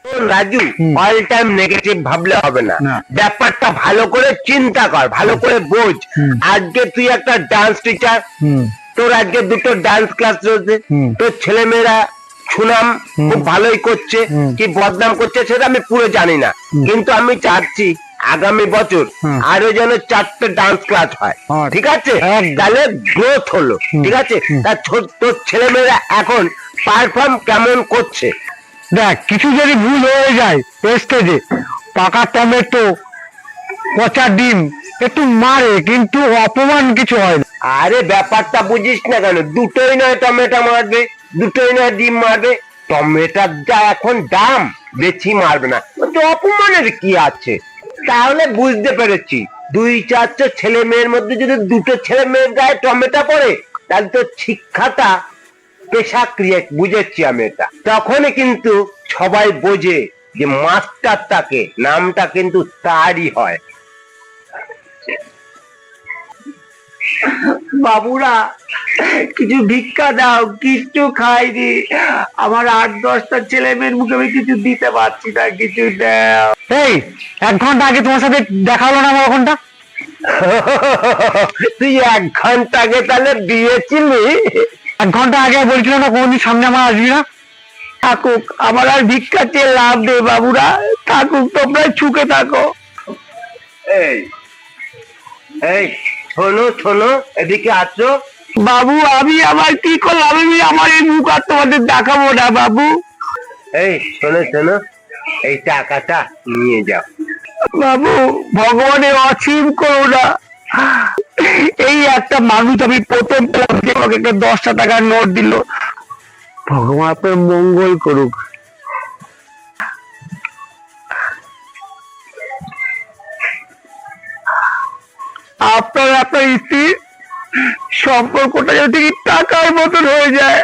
Raju, all time negative ভাবলে হবে না, ব্যাপারটা ভালো করে চিন্তা কর, ভালো করে বোঝ। আজকে তুই একটা ডান্স টিচার, তোর আজকে দুটো ডান্স ক্লাস চলছে, তোর ছেলেমেয়েরা সুনাম খুব ভালোই করছে, কি বদনাম করছে সেটা আমি পুরো জানি না, কিন্তু আমি চাচ্ছি আগামী বছর আরো যেন 4টে ডান্স ক্লাস হয়, ঠিক আছে? তাহলে গ্রোথ হলো, ঠিক আছে? তা তোর ছেলেমেয়েরা এখন পারফর্ম কেমন করছে? দেখ, কিছু যদি ভুল হয়ে যায় স্টেজে, পাকা টমেটো, পচা ডিম একটু মারে, কিন্তু অপমান কিছু হয় না। আরে ব্যাপারটা বুঝিস না কেন? দুটোই নয় টমেটো মারবে, দুটোই নয় ডিম মারবে, টমেটোর যা এখন দাম, বেশি মারবে না, তো অপমানের কি আছে? তাহলে বুঝতে পেরেছি, 2-4 ছেলে মেয়ের মধ্যে যদি দুটো ছেলে মেয়ের গায়ে টমেটো পড়ে, তাহলে তো শিক্ষাটা পেশা ক্রিয়েট, বুঝেছি আমি এটা। তখনই কিন্তু সবাই বোঝে যে মাস্টারটাকে, নামটা কিন্তু তারই হয়। বাবুরা, কিছু ভিক্ষা দাও, কিচ্ছু খাইনি, আমার 8-10টা ছেলে মেয়ের মুখে আমি কিছু দিতে পারছি না, কিছু দাও। এই, 1 ঘন্টা আগে তোমার সাথে দেখা হলো না আমার? ওখানটা তুই 1 ঘন্টা আগে তাহলে দিয়েছিলি? 1 ঘন্টা আগে বলছিল না কোনদিন সামনে আমার আসবি না? থাকুক, আমার আর ভিক্ষা চেয়ে লাভ নেই বাবুরা, থাকুক, তোমরা ছুকে থাকো। এই এই শোনো শোনো, এদিকে আসো। বাবু, আমি আবার কি করলাম? আমি আমার এই মুখ আর তোমাদের দেখাবো না বাবু। এই শোনো শোনো, এই টাকাটা নিয়ে যাও। বাবু, ভগবানের অসীম করুণা, এই একটা মানুষ আমি প্রথম পেলাম যে আমাকে একটা 10টা টাকার নোট দিল। ভগবান আপনার মঙ্গল করুক। আপনার স্ত্রীর সম্পর্কটা যদি টাকার মতন হয়ে যায়।